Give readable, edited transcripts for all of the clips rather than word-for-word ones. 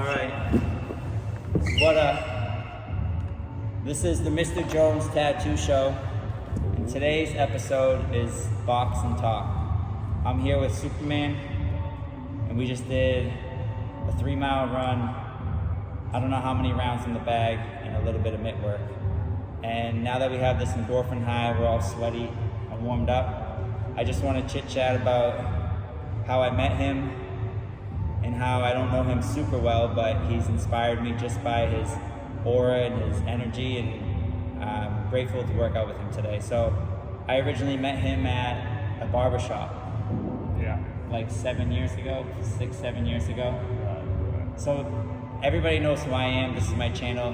All right. What up? This is the Mr. Jones Tattoo Show. And today's episode is Box and Talk. I'm here with Superman, and we just did a 3-mile run. I don't know how many rounds in the bag and a little bit of mitt work. And now that we have this endorphin high, we're all sweaty and warmed up. I just want to chit chat about how I met him and how I don't know him super well, but he's inspired me just by his aura and his energy, and I'm grateful to work out with him today. So I originally met him at a barbershop. Yeah. Like 7 years ago, 6-7 years ago. So everybody knows who I am. This is my channel.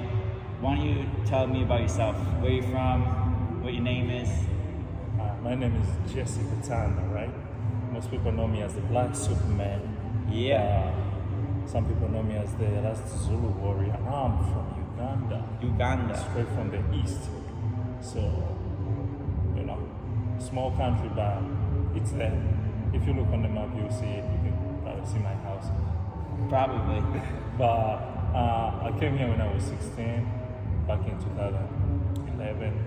Why don't you tell me about yourself? Where you're from, what your name is? My name is Jesse Katana, right? Most people know me as the Black Superman. Yeah. Some people know me as the Last Zulu Warrior. I'm from Uganda. Uganda. Straight from the east. So, small country, but it's there. If you look on the map, you'll see it. You can probably see my house. Probably. But I came here when I was 16, back in 2011.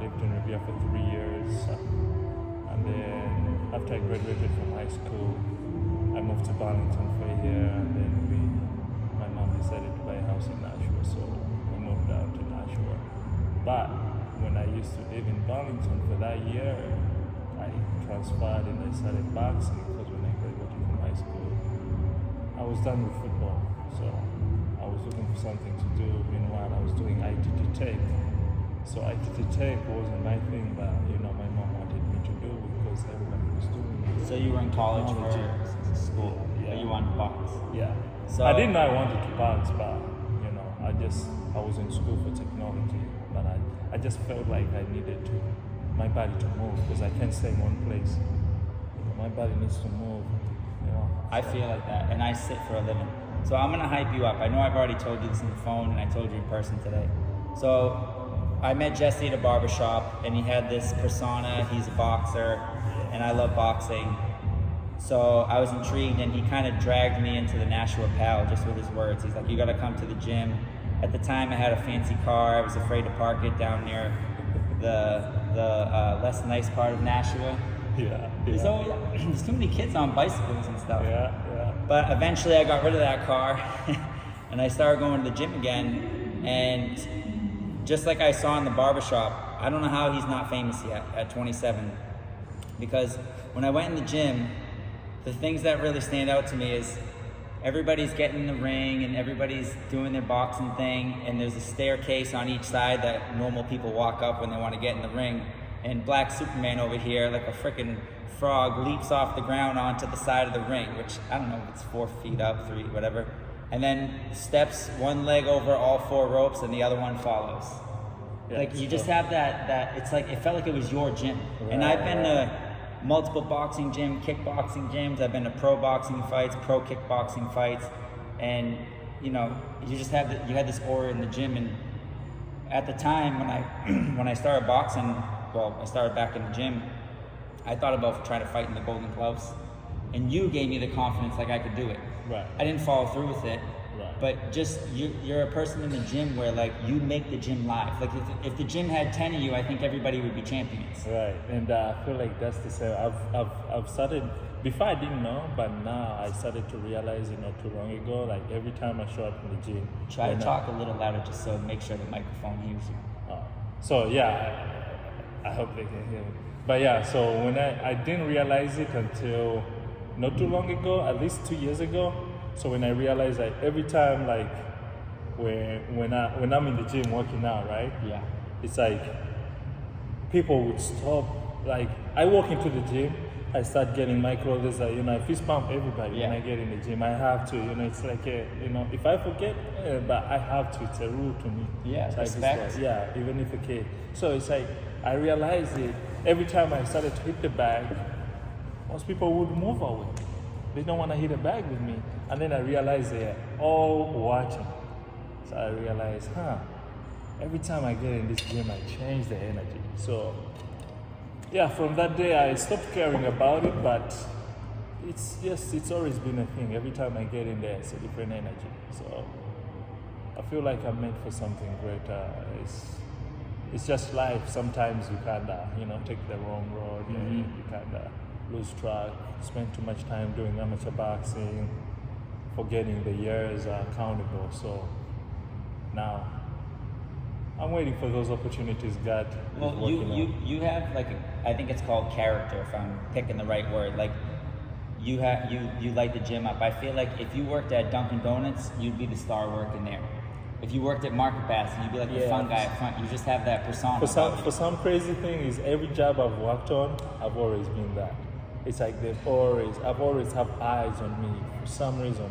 Lived in Riviera for 3 years. And then after I graduated from high school, I moved to Burlington for a year, and then my mom decided to buy a house in Nashua, so we moved out to Nashua. But when I used to live in Burlington for that year, I transferred and I started boxing because when I graduated from high school, I was done with football. So I was looking for something to do. Meanwhile, I was doing ITT Tech. So ITT Tech wasn't my thing, but my mom wanted me to do because everybody was doing it. So you were in college for school, Yeah. but you wanted to box. Yeah. So I didn't know I wanted to box, but I was in school for technology, but I just felt like I needed my body to move because I can't stay in one place. My body needs to move. I feel like that, and I sit for a living. So I'm gonna hype you up. I know I've already told you this on the phone, and I told you in person today. So I met Jesse at a barbershop, and he had this persona. He's a boxer, and I love boxing. So I was intrigued, and he kind of dragged me into the Nashua Pal just with his words. He's like, "You gotta come to the gym." At the time, I had a fancy car. I was afraid to park it down near the less nice part of Nashua. Yeah. So there's too many kids on bicycles and stuff. Yeah. But eventually I got rid of that car and I started going to the gym again. And just like I saw in the barbershop, I don't know how he's not famous yet at 27. Because when I went in the gym, the things that really stand out to me is everybody's getting in the ring and everybody's doing their boxing thing. And there's a staircase on each side that normal people walk up when they want to get in the ring. And Black Superman over here, like a freaking frog, leaps off the ground onto the side of the ring, which I don't know if it's 4 feet up, 3, whatever. And then steps one leg over all 4 ropes and the other one follows. Yeah, like you just have that, it's like, it felt like it was your gym. Right, and I've been to multiple boxing gyms, kickboxing gyms. I've been to pro boxing fights, pro kickboxing fights. And you just have, you had this aura in the gym. And at the time when I started boxing, I started back in the gym, I thought about trying to fight in the Golden Gloves. And you gave me the confidence like I could do it. Right. I didn't follow through with it. Right. But just, you're a person in the gym where like you make the gym live. Like if the gym had 10 of you, I think everybody would be champions. Right. And I feel like that's the same. I've started, before I didn't know, but now I started to realize, not too long ago, like every time I show up in the gym. Try to talk a little louder just so make sure the microphone hears you. So yeah, I hope they can hear me. But yeah, so when I didn't realize it until not too long ago, at least 2 years ago. So when I realized that every time, like when I'm in the gym working out, right? Yeah. It's like people would stop. Like I walk into the gym, I start getting my clothes. I fist bump everybody when I get in the gym. I have to. It's like if I forget, but I have to. It's a rule to me. Yeah. It's Respect. like, yeah. Even if a kid. So it's like I realized it every time I started to hit the bag. Most people would move away. They don't want to hit a bag with me. And then I realized they're all watching. So I realized, every time I get in this gym, I change the energy. So yeah, from that day I stopped caring about it, but it's always been a thing. Every time I get in there, it's a different energy. So I feel like I'm meant for something greater. It's just life. Sometimes you kinda, take the wrong road. And you kinda lose track. Spend too much time doing amateur boxing, forgetting the years are accountable. So now I'm waiting for those opportunities. God is Well, working on. you have like I think it's called character, if I'm picking the right word. Like you light the gym up. I feel like if you worked at Dunkin' Donuts, you'd be the star working there. If you worked at Market Basket, you'd be like the fun guy up front. You just have that persona. For some crazy thing is every job I've worked on, I've always been that. It's like I've always have eyes on me for some reason.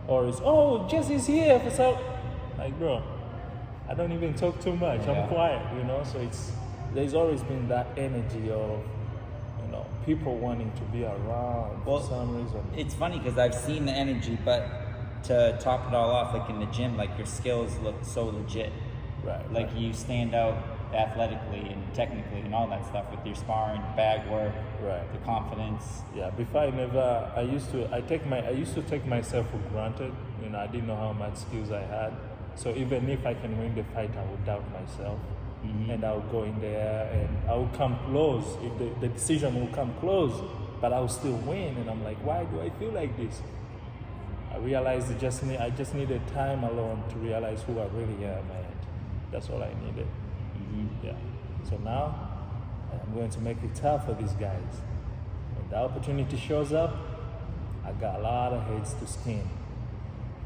Or it's, oh, Jesse's here for some, like, bro, I don't even talk too much. Yeah. I'm quiet, So there's always been that energy of, people wanting to be around for some reason. It's funny because I've seen the energy, but to top it all off, like in the gym, like your skills look so legit. Right. Like you stand out athletically and technically and all that stuff with your sparring, bag work, Right. the confidence. Yeah, before I used to take myself for granted. I didn't know how much skills I had. So even if I can win the fight, I would doubt myself. And I would go in there and I would come close. If the decision will come close, but I will still win. And I'm like, why do I feel like this? I realized I just needed time alone to realize who I really am, and that's all I needed. Yeah. So now I'm going to make it tough for these guys. When the opportunity shows up, I got a lot of heads to skin.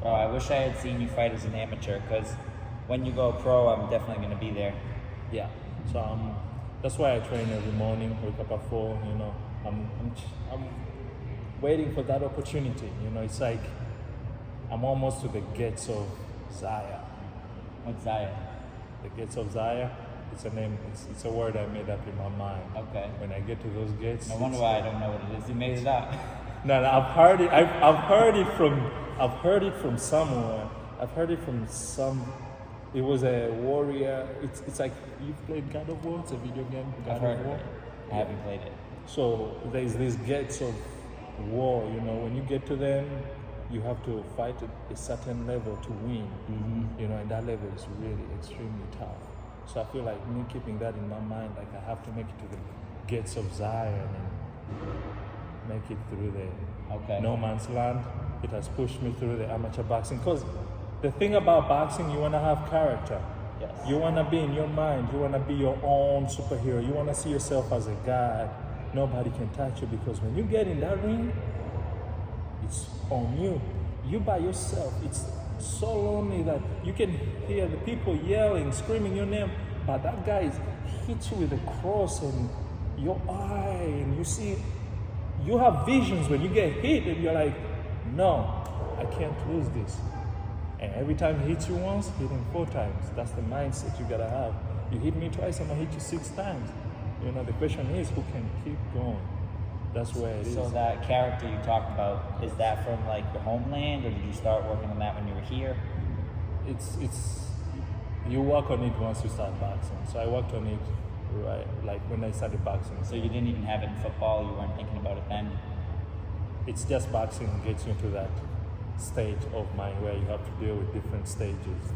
Bro, I wish I had seen you fight as an amateur because when you go pro, I'm definitely going to be there. Yeah. So that's why I train every morning. Wake up at 4. I'm waiting for that opportunity. It's like I'm almost to the gates of Zaya. What's Zaya? The gates of Zaya. It's a name. It's a word I made up in my mind. Okay. When I get to those gates. No wonder why I don't know what it is. You made it up. No, I've heard it. I've heard it from somewhere. I've heard it from some. It was a warrior. It's like you've played God of War. It's a video game. I've heard of it. I haven't played it. So there's these gates of war. When you get to them, you have to fight at a certain level to win. And that level is really extremely tough. So I feel like me keeping that in my mind, like I have to make it to the gates of Zion and make it through the no man's land. It has pushed me through the amateur boxing because the thing about boxing, you want to have character. Yes. You want to be in your mind. You want to be your own superhero. You want to see yourself as a god. Nobody can touch you because when you get in that ring, it's on you. You by yourself. It's so lonely that you can hear the people yelling, screaming your name, but that guy hits you with a cross in your eye, and you have visions when you get hit, and you're like, no, I can't lose this. And every time he hits you once, hit him 4 times. That's the mindset you gotta have. You hit me twice, I'm gonna hit you 6 times. The question is, who can keep going? That's where it is. So that character you talked about, is that from like your homeland, or did you start working on that when you were here? You work on it once you start boxing. So I worked on it right, like when I started boxing. So you didn't even have it in football, you weren't thinking about it then? It's just boxing gets you into that state of mind where you have to deal with different stages.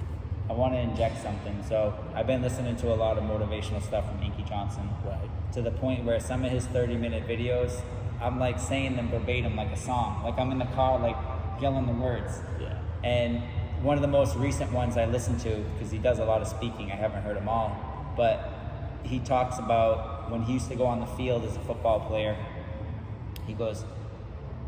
I want to inject something. So I've been listening to a lot of motivational stuff from Inky Johnson. Right. To the point where some of his 30-minute videos, I'm like saying them verbatim like a song. Like I'm in the car like yelling the words. Yeah. And one of the most recent ones I listened to, because he does a lot of speaking, I haven't heard them all, but he talks about when he used to go on the field as a football player, he goes,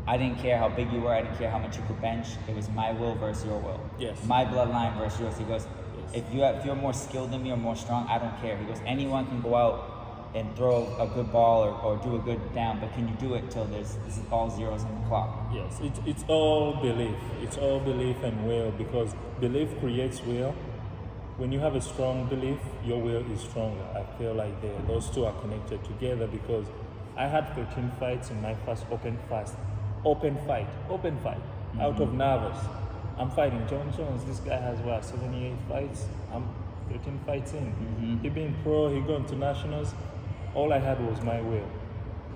I didn't care how big you were, I didn't care how much you could bench, it was my will versus your will. Yes. My bloodline versus yours. He goes, if you're more skilled than me or more strong, I don't care. He goes, anyone can go out and throw a good ball or do a good down, but can you do it till there's all zeros on the clock? Yes, it's all belief. It's all belief and will, because belief creates will. When you have a strong belief, your will is stronger. I feel like those two are connected together because I had 13 fights in my first open fight, out of nervous. I'm fighting John Jones. This guy has 78 fights. I'm 13 fights in. He been pro, he gone to nationals. All I had was my will.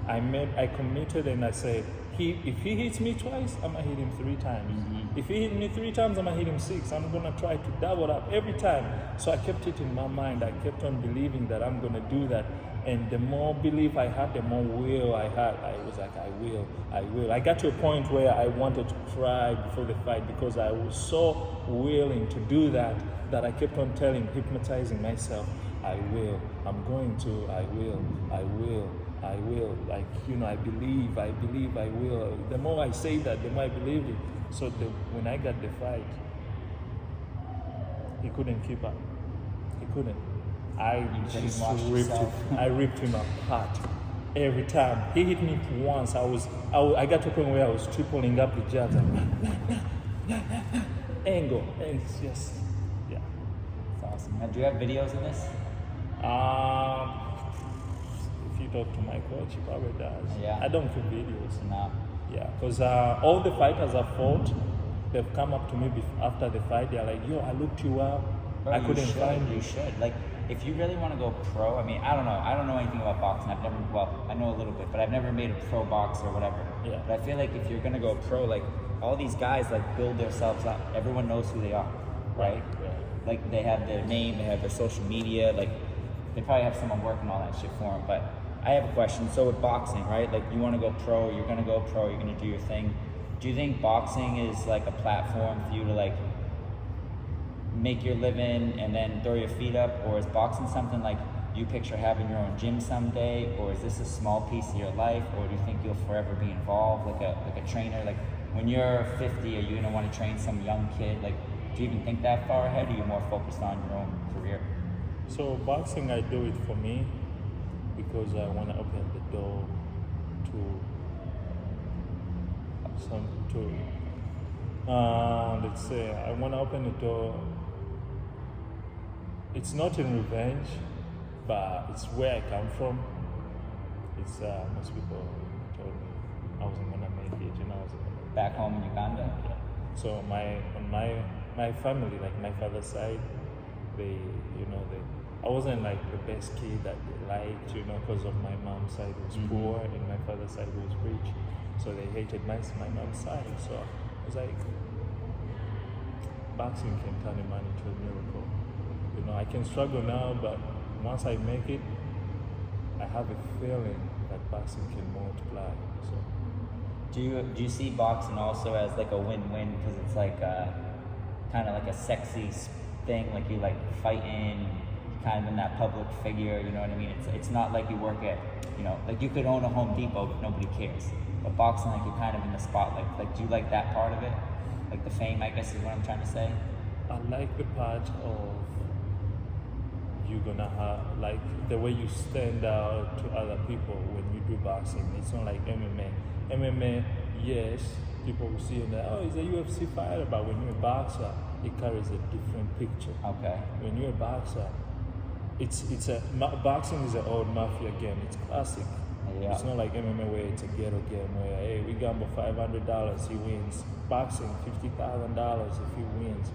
I committed and I said, If he hits me twice, I'm gonna hit him 3 times. If he hit me 3 times, I'm gonna hit him 6. I'm gonna try to double up every time. So I kept it in my mind. I kept on believing that I'm gonna do that. And the more belief I had, the more will I had. I was like, I will. I got to a point where I wanted to cry before the fight because I was so willing to do that I kept on hypnotizing myself, I will, I'm going to, I will. Like, I believe, I will. The more I say that, the more I believe it. So when I got the fight, he couldn't keep up. He couldn't. I ripped him apart every time. He hit me once. I got to a point where I was tripling up the jabs and angle. And it's just, yeah. That's awesome. Now, do you have videos of this? If you talk to my coach, he probably does. Yeah. I don't keep videos. No. Yeah, because all the fighters I've fought, they've come up to me after the fight. They're like, yo, I looked you up. Bro, I couldn't find you. You should. Like, if you really want to go pro, I mean, I don't know. I don't know anything about boxing. I know a little bit, but I've never made a pro boxer or whatever. Yeah. But I feel like if you're going to go pro, like, all these guys, like, build themselves up. Everyone knows who they are, right? Yeah. Like, they have their name, they have their social media, like, they probably have someone working all that shit for them. But I have a question. So with boxing, right? Like, you want to go pro, you're going to go pro, you're going to do your thing. Do you think boxing is, like, a platform for you to, like, make your living and then throw your feet up, or is boxing something like you picture having your own gym someday, or is this a small piece of your life, or do you think you'll forever be involved like a trainer? Like when you're 50, are you gonna want to train some young kid? Like, do you even think that far ahead, or are you more focused on your own career? So boxing, I do it for me because I want to open the door let's say I want to open the door. It's not in revenge, but it's where I come from. It's most people told me I wasn't gonna make it, I wasn't gonna Back home in Uganda? Yeah. So on my family, like my father's side, I wasn't like the best kid that they liked, because of my mom's side was poor and my father's side was rich. So they hated my mom's side. So I was like, boxing can turn a man into a miracle. I can struggle now, but once I make it, I have a feeling that boxing can multiply. So, do you see boxing also as like a win-win, because it's like kind of like a sexy thing, like you like fighting, kind of in that public figure, you know what I mean? It's not like you work at, like you could own a Home Depot, but nobody cares. But boxing, like you're kind of in the spotlight. Like, do you like that part of it? Like the fame, I guess is what I'm trying to say. I like the part of you're gonna have, like, the way you stand out to other people when you do boxing. It's not like MMA. MMA, yes, people will see and he's a UFC fighter, but when you're a boxer, it carries a different picture. Okay. When you're a boxer, boxing is an old mafia game. It's classic. Yeah. It's not like MMA where it's a ghetto game where, hey, we gamble $500, he wins. Boxing, $50,000 if he wins,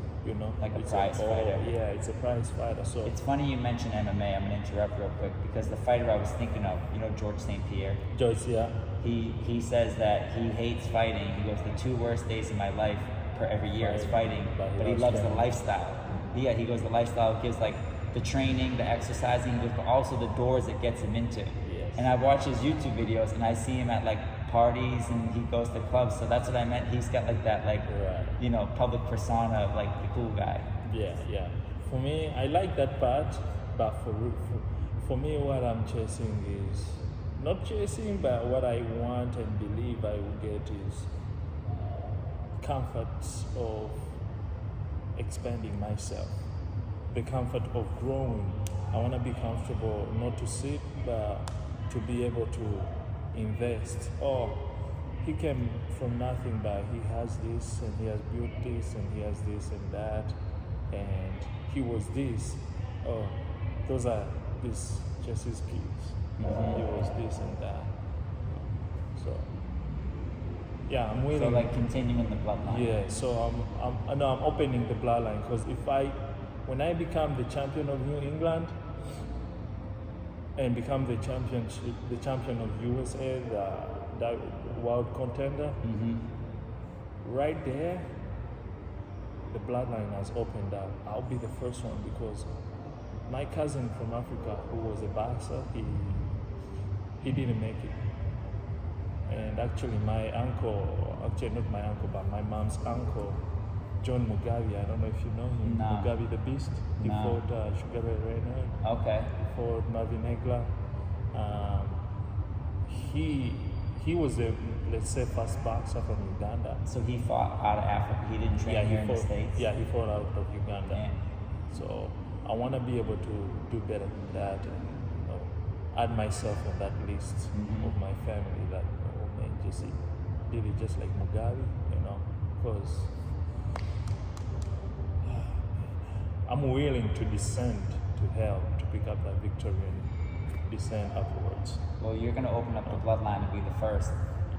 Like a it's prize fighter. Yeah, it's a prize fighter. So It's funny you mention MMA. I'm gonna interrupt real quick, because the fighter I was thinking of, George St. Pierre. George, yeah. He says that he hates fighting. He goes, the 2 worst days of my life per every year is fighting, but he loves the lifestyle. Yeah, he goes, the lifestyle gives like the training, the exercising, but also the doors it gets him into. Yes. And I watch his YouTube videos and I see him at like parties and he goes to clubs. So that's what I meant. He's got like that, like, public persona of like the cool guy. Yeah. For me, I like that part, but for me, what I'm chasing is not chasing, but what I want and believe I will get is comforts of expanding myself, the comfort of growing. I want to be comfortable not to sit, but to be able to invest. He came from nothing, but he has this and he has built this and he has this and that, and he was this. Those are just his kids. He was this and that. So yeah, I'm willing. So like continuing the bloodline. Yeah, so I'm opening the bloodline, because when I become the champion of New England and become the champion of USA, world contender. Right there, the bloodline has opened up. I'll be the first one because my cousin from Africa, who was a boxer, he didn't make it. And actually, my uncle, actually not my uncle, but my mom's uncle, John Mugabe, I don't know if you know him. No. Mugabe the Beast. He No. fought Sugar Ray Reynard. Okay. He fought Marvin Hagler. He was the, let's say, first boxer from Uganda. So he fought out of Africa. He didn't train here in the States. Yeah, he fought out of Uganda. Yeah. So I want to be able to do better than that, and add myself on that list of my family that may just did it just like Mugabe, because I'm willing to descend to hell to pick up that victory and descend upwards. Well, you're going to open up the bloodline and be the first.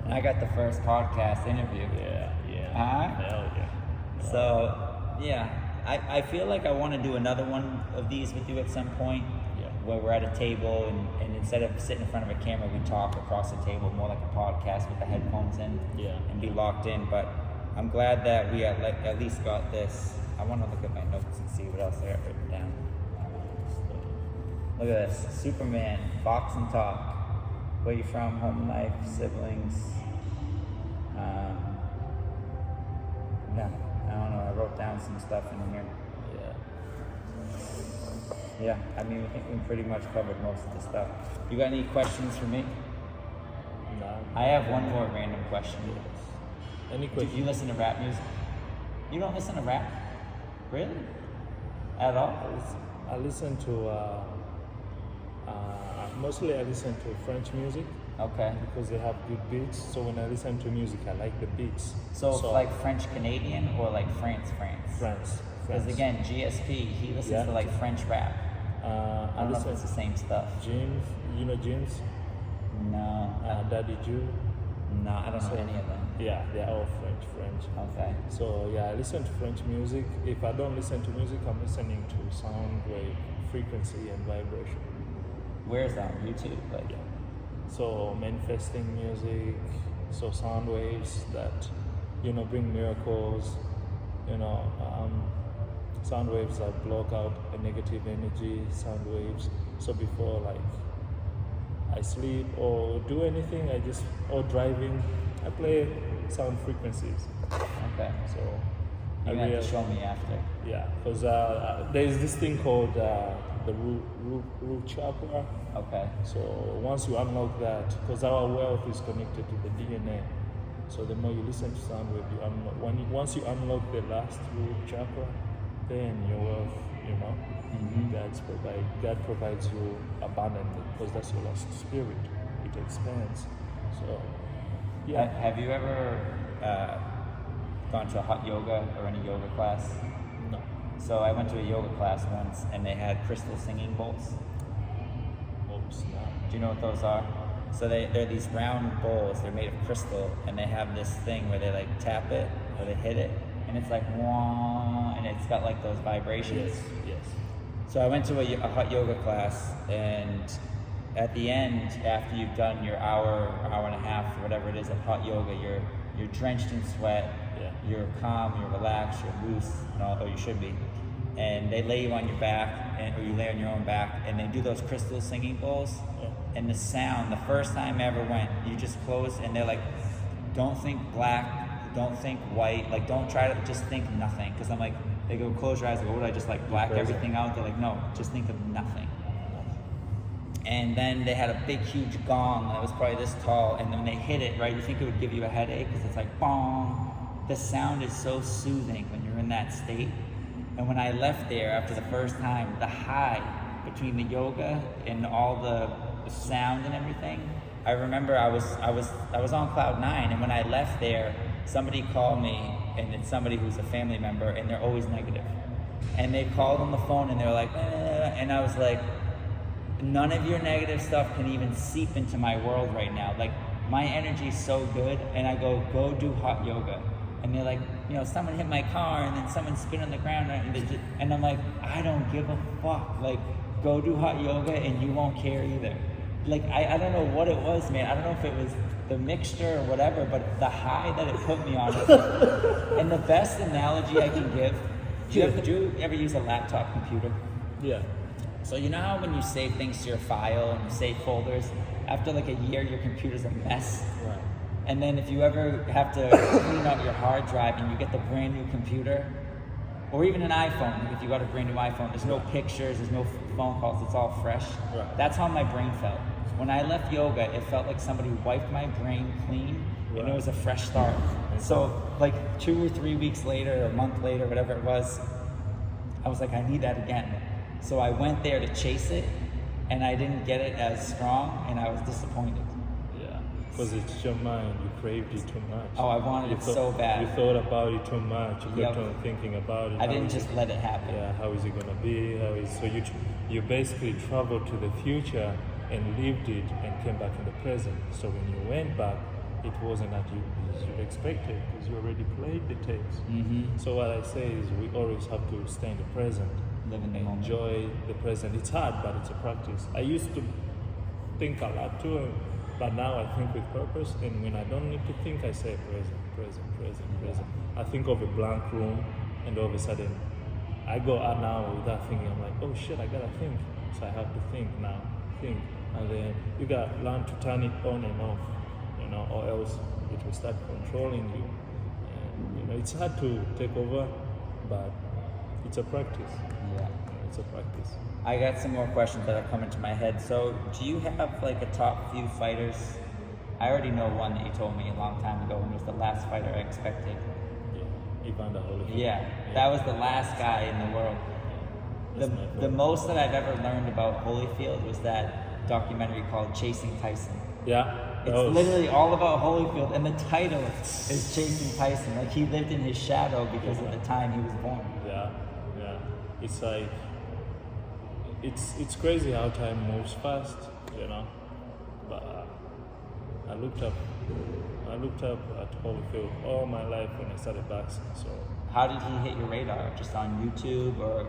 And I got the first podcast interview. Yeah. Uh-huh. Hell yeah. So, yeah, I feel like I want to do another one of these with you at some point. Yeah. Where we're at a table and instead of sitting in front of a camera, we talk across the table, more like a podcast with the headphones in and be locked in. But I'm glad that we at least got this. I want to look at my notes and see what else I got written down. Look at this. Superman, Box and Talk. Where you from, home life, siblings. Yeah, I don't know. I wrote down some stuff in here. Yeah, I mean, I think we pretty much covered most of the stuff. You got any questions for me? No. I have one more random question. Any Do questions? you listen to rap music? You don't listen to rap? Really? At all? I listen to mostly I listen to French music Okay. because they have good beats. So when I listen to music, I like the beats. So like French Canadian or like France? France. Because again, GSP, he listens to like French rap. I don't know if it's the same stuff. James, you know James? No. Daddy Jew. No, I don't know any of them. Yeah, they're all French. Okay. So yeah, I listen to French music. If I don't listen to music, I'm listening to sound wave, frequency, and vibration. Where's that? On YouTube? Like, So manifesting music, so sound waves that bring miracles. Sound waves that block out a negative energy. Sound waves. So before I sleep or do anything, or driving, I play sound frequencies. okay. So You're going to have to show me after. yeah, because there's this thing called the root chakra. Okay. So once you unlock that, because our wealth is connected to the DNA, so the more you listen to sound wave, you unlock. Once you unlock the last root chakra, then your wealth, God provides you abundantly, because that's your last spirit. It expands. So yeah. Have you ever gone to a hot yoga or any yoga class? No. So I went to a yoga class once, and they had crystal singing bowls. Oops, no. Do you know what those are? So they're these round bowls. They're made of crystal, and they have this thing where they like tap it or they hit it, and it's like wah, and it's got like those vibrations. Yes. So I went to a hot yoga class, and at the end, after you've done your hour and a half, or whatever it is of hot yoga, you're drenched in sweat. Yeah. You're calm, you're relaxed, you're loose, or you should be. And they lay you on your back, or you lay on your own back, and they do those crystal singing bowls. Yeah. And the sound, the first time I ever went, you just close, and they're like, don't think black, don't think white, like don't try to, just think nothing. Because I'm like, they go, close your eyes, I go, what would I just like black everything out? They're like, no, just think of nothing. And then they had a big, huge gong that was probably this tall, and then when they hit it, right, you think it would give you a headache, because it's like, bong. The sound is so soothing when you're in that state. And when I left there after the first time, the high between the yoga and all the sound and everything, I remember I was on cloud 9, and when I left there, somebody called me, and it's somebody who's a family member, and they're always negative. And they called on the phone, and they're like, and I was like, none of your negative stuff can even seep into my world right now. Like, my energy is so good, and I go do hot yoga. And they're like, someone hit my car, and then someone spit on the ground, and I'm like, I don't give a fuck. Like, go do hot yoga, and you won't care either. Like, I don't know what it was, man. I don't know if it was the mixture or whatever, but the high that it put me on. And the best analogy I can give, do you ever use a laptop computer? Yeah. So you know how when you save things to your file and you save folders, after like a year your computer's a mess? Right. And then if you ever have to clean out your hard drive and you get the brand new computer, or even an iPhone, if you got a brand new iPhone, there's no pictures, there's no phone calls, it's all fresh. Right. That's how my brain felt. When I left yoga, it felt like somebody wiped my brain clean, and it was a fresh start. So like 2 or 3 weeks later, or a month later, whatever it was, I was like, I need that again. So I went there to chase it, and I didn't get it as strong, and I was disappointed. Yeah, because it's your mind, you craved it too much. Oh, I wanted it so bad. You thought about it too much, you Yep. kept on thinking about it. I didn't just let it happen. Yeah, how is it gonna be? So you basically traveled to the future and lived it and came back in the present. So when you went back, it wasn't as you expected because you already played the tapes. Mm-hmm. So what I say is we always have to stay in the present. Live in the moment. Enjoy the present. It's hard, but it's a practice. I used to think a lot too, but now I think with purpose. And when I don't need to think, I say present. I think of a blank room, and all of a sudden, I go out now without thinking. I'm like, oh shit, I gotta think. So I have to think now. Think, and then you got to learn to turn it on and off, or else it will start controlling you. And it's hard to take over, but it's a practice. Yeah. It's a practice. I got some more questions that are coming to my head. So, do you have like a top few fighters? I already know one that you told me a long time ago, and it was the last fighter I expected. Yeah, Evander Holyfield. Yeah, that was the last guy in the world. The most that I've ever learned about Holyfield was that documentary called Chasing Tyson. Yeah. It's literally all about Holyfield, and the title is Chasing Tyson. Like, he lived in his shadow because of the time he was born. Yeah. It's like, it's crazy how time moves fast, But I looked up at Holyfield all my life when I started boxing. So how did he hit your radar? Just on YouTube or?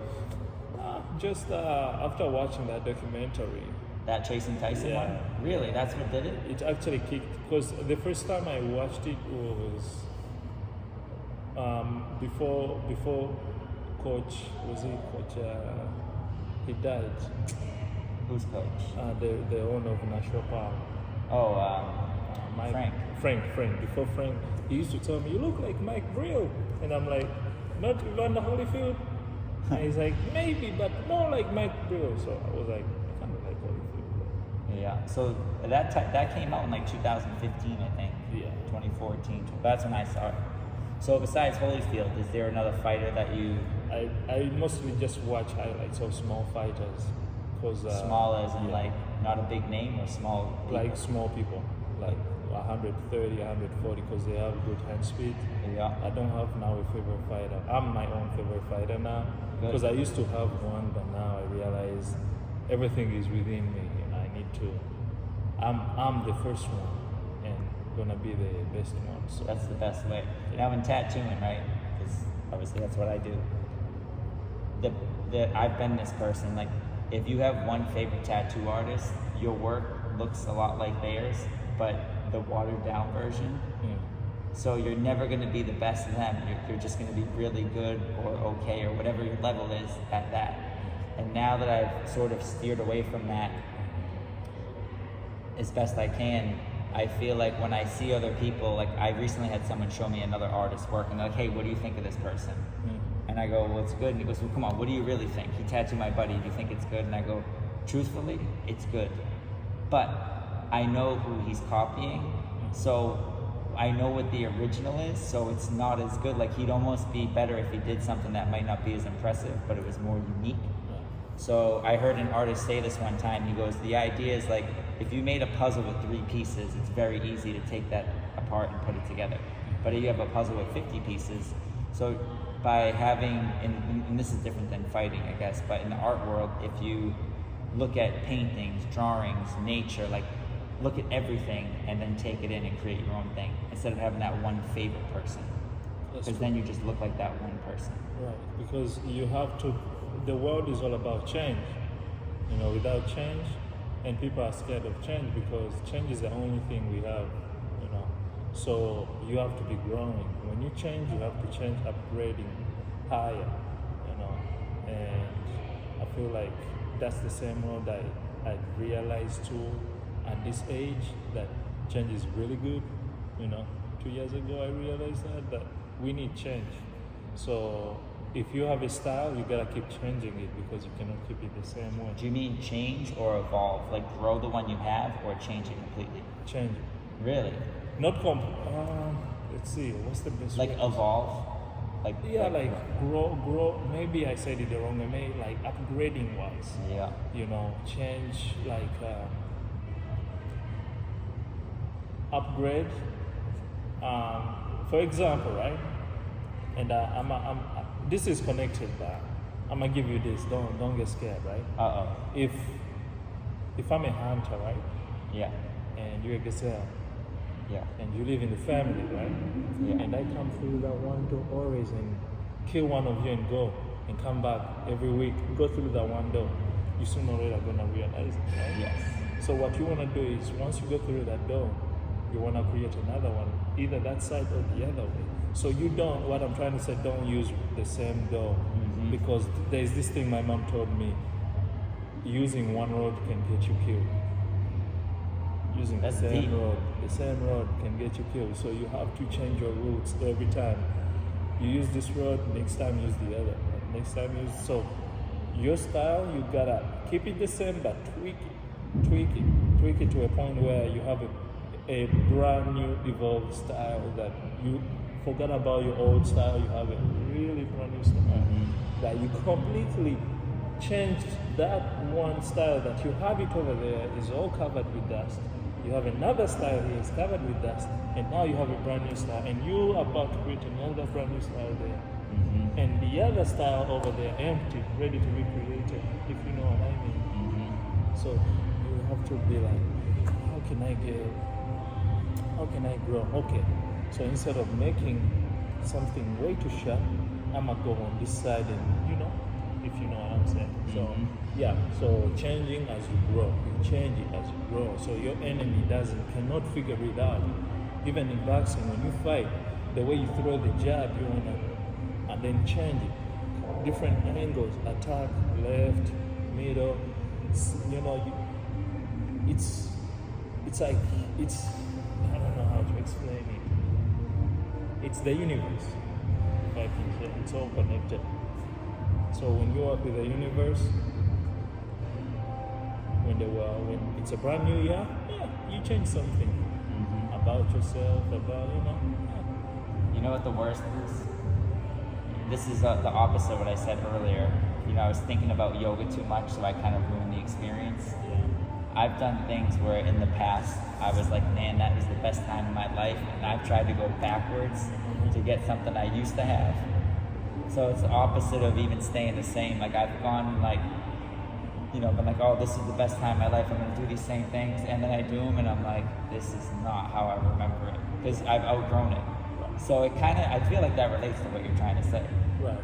Just after watching that documentary. That Chasing Tyson Yeah. one? Really? That's what did it? It actually kicked, because the first time I watched it was before Coach, he died. Who's coach? The owner of National Park. Frank. Before Frank, he used to tell me, you look like Mike Brill. And I'm like, not Evander Holyfield? And he's like, maybe, but more like Mike Brill. So I was like, I kind of like Holyfield. Yeah. So that came out in like 2015, I think. Yeah. 2014. That's when I saw it. So besides Holyfield, is there another fighter that you? I mostly just watch highlights of small fighters. Small as in like not a big name, or small people? Like small people, like 130, 140, because they have good hand speed. Yeah. I don't have now a favorite fighter. I'm my own favorite fighter now, because I used to have one, but now I realize everything is within me, and I need to. I'm the first one, and gonna be the best one. So that's the best way. Now in tattooing, right? Because obviously that's what I do. I've been this person. Like, if you have one favorite tattoo artist, your work looks a lot like theirs, but the watered down version. Yeah. So you're never going to be the best of them. You're just going to be really good or okay or whatever your level is at that. And now that I've sort of steered away from that as best I can, I feel like when I see other people, like I recently had someone show me another artist work, and they're like, hey, what do you think of this person? And I go, well, it's good. And he goes, well, come on, what do you really think? He tattooed my buddy. Do you think it's good? And I go, truthfully, it's good. But I know who he's copying, so I know what the original is, so it's not as good. Like, he'd almost be better if he did something that might not be as impressive, but it was more unique. So I heard an artist say this one time. He goes, the idea is like, if you made a puzzle with 3 pieces, it's very easy to take that apart and put it together. But if you have a puzzle with 50 pieces, so by having, and this is different than fighting, I guess, but in the art world, if you look at paintings, drawings, nature, like look at everything and then take it in and create your own thing, instead of having that one favorite person. Because then you just look like that one person. Right, because you have to, the world is all about change. Without change, and people are scared of change because change is the only thing we have So you have to be growing. When you change, you have to change, upgrading higher, you know. And I feel like that's the same road I realized too at this age that change is really good. You know, 2 years ago I realized that we need change. So if you have a style, you gotta keep changing it because you cannot keep it the same way. Do you mean change or evolve? Like grow the one you have or change it completely? Change it. Really? Not let's see, what's the best Like way? evolve? Like Grow. Maybe I said it the wrong way. Like upgrading wise. Yeah. You know, change like upgrade. For example, right? And this is connected, but I'm gonna give you this. Don't get scared, right? If I'm a hunter, right? Yeah. And you're a gazelle. Yeah. And you live in the family, right? Yeah. And I come through that one door always and kill one of you and go and come back every week. Go through that one door. You sooner or later gonna realize it, right? Yes. So what you wanna do is once you go through that door, you wanna create another one, either that side or the other way. So you don't. What I'm trying to say, don't use the same door because there's this thing my mom told me. Using one road can get you killed. Using That's the deep. same road can get you killed. So you have to change your routes every time. You use this road, next time use the other. Next time use so your style you gotta keep it the same but tweak it to a point where you have a brand new evolved style that you forgot about your old style. You have a really brand new style that you completely changed that one style that you have it over there is all covered with dust. You have another style here, it's covered with dust, and now you have a brand new style, and you are about to create another brand new style there. And the other style over there, empty, ready to be created, if you know what I mean. So you have to be like, how can I grow? Okay, so instead of making something way too sharp, I'm gonna go on this side and, if you know what I'm saying. So yeah, so changing as you grow, you change it as you grow. So your enemy cannot figure it out. Even in boxing, when you fight, the way you throw the jab, you wanna, and then change it, different angles, attack, left, middle. It's like I don't know how to explain it. It's the universe, if I can say. It's all connected. So when you work with the universe, when it's a brand new year, you change something about yourself, about You know what the worst is? This is the opposite of what I said earlier. I was thinking about yoga too much, so I kind of ruined the experience. I've done things where in the past I was like, man, that was the best time of my life, and I've tried to go backwards to get something I used to have. So it's the opposite of even staying the same. Like I've gone like, been like, oh, this is the best time of my life, I'm gonna do these same things, and then I do them and I'm like, this is not how I remember it, because I've outgrown it. So it kind of, I feel like that relates to what you're trying to say. Right.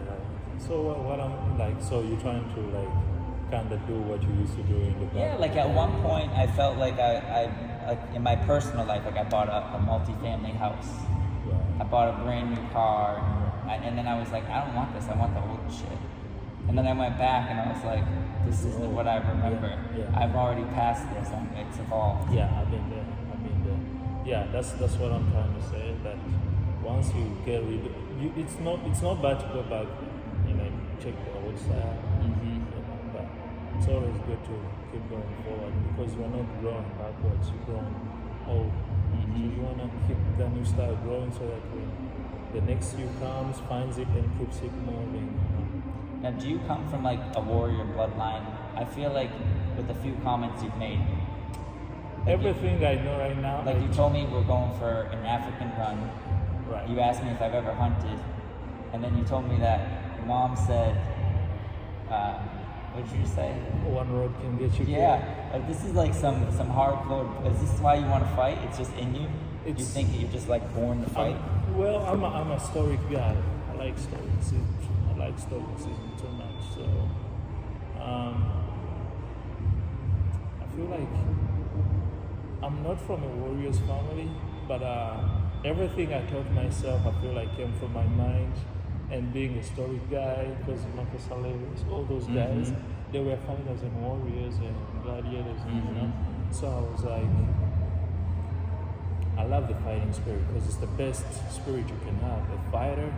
So what I'm like, so you're trying to like kind of do what you used to do in the past? Yeah, like at one point I felt like I like in my personal life, like I bought a multi-family house. Right. I bought a brand new car, and then I was like, I don't want this, I want the old shit. And then I went back and I was like, this isn't what I remember. Yeah. I've already passed this, and it's evolved. Yeah, I've been there. Yeah, that's what I'm trying to say. That once you get rid, it's not bad to go back, check the old style. But it's always good to keep going forward because you're not growing backwards, you're growing old. So you wanna keep the new style growing so that when the next year comes, finds it and keeps it moving. Now, do you come from like a warrior bloodline? I feel like with the few comments you've made, Everything I know right now. like you told me we're going for an African run. Right. You asked me if I've ever hunted, and then you told me that your mom said, what did you say? One road can get you Yeah, like this is like some hardcore. Is this why you want to fight? It's just in you. You think that you're just like born to fight? I'm a stoic guy. I like stoicism. Too much. So I feel like I'm not from a warrior's family, but everything I taught myself, I feel like came from my mind. And being a story guy, because Marcus Aurelius, all those guys, they were fighters and warriors and gladiators, you know. So I was like, I love the fighting spirit because it's the best spirit you can have. A fighter,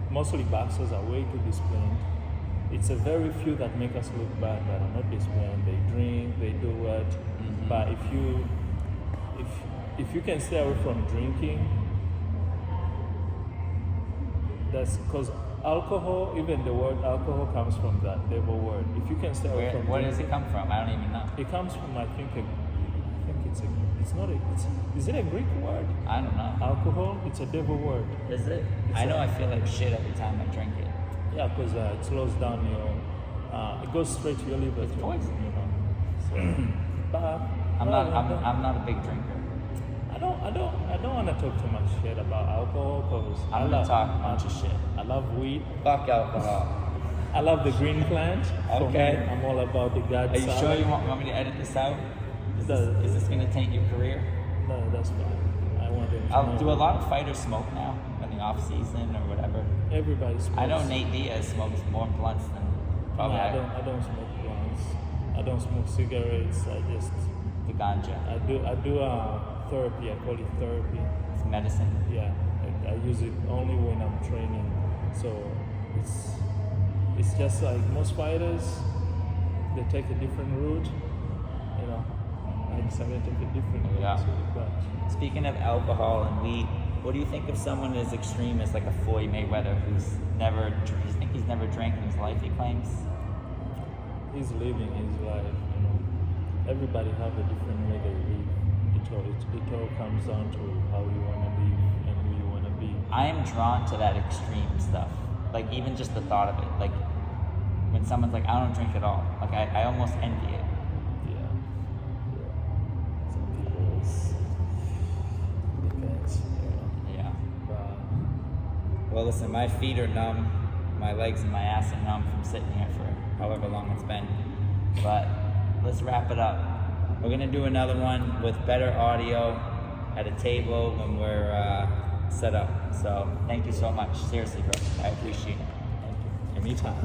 mostly boxers are way too disciplined. It's a very few that make us look bad that are not disciplined. They drink, they do what. But if you can stay away from drinking, that's because alcohol, even the word alcohol comes from that devil word. If you can stay away from Where drinking, does it come from? I don't even know. it comes from is it a Greek word? I don't know. Alcohol, it's a devil word. Is it? I know I feel like shit every time I drink it. Yeah, because it slows down your, it goes straight to your liver. It's poison. You know. So, but I'm not a big drinker. I don't want to talk too much shit about alcohol because I'm gonna talk a bunch of shit. I love weed. Fuck alcohol. I love the green plant. For me, Okay. I'm all about the God Are you side. sure you want me to edit this out? Is this gonna taint your career? No, that's fine. I want them to know. Do a lot of fighters smoke now in the off season or whatever? Everybody smokes. I know Nate Diaz smokes more blunts than probably I don't smoke blunts. I don't smoke cigarettes. I just the ganja. I do therapy. I call it therapy. It's medicine. Yeah, I use it only when I'm training. So it's just like most fighters, they take a different route. You know, I decided to take a different route. Yeah. But Speaking of alcohol and weed, what do you think of someone as extreme as like a Floyd Mayweather who's never, he's never drank in his life, he claims? he's living his life. You know, everybody have a different way they live. It all comes down to how you want to live and who you want to be. I am drawn to that extreme stuff. Like even just the thought of it. Like when someone's like, I don't drink at all. Like I almost envy it. Yeah. Some people's depends. Yeah. But Well, listen, my feet are numb. My legs and my ass are numb from sitting here for however long it's been. But let's wrap it up. We're gonna do another one with better audio at a table when we're set up. So thank you so much. Seriously, bro. I appreciate it. anytime.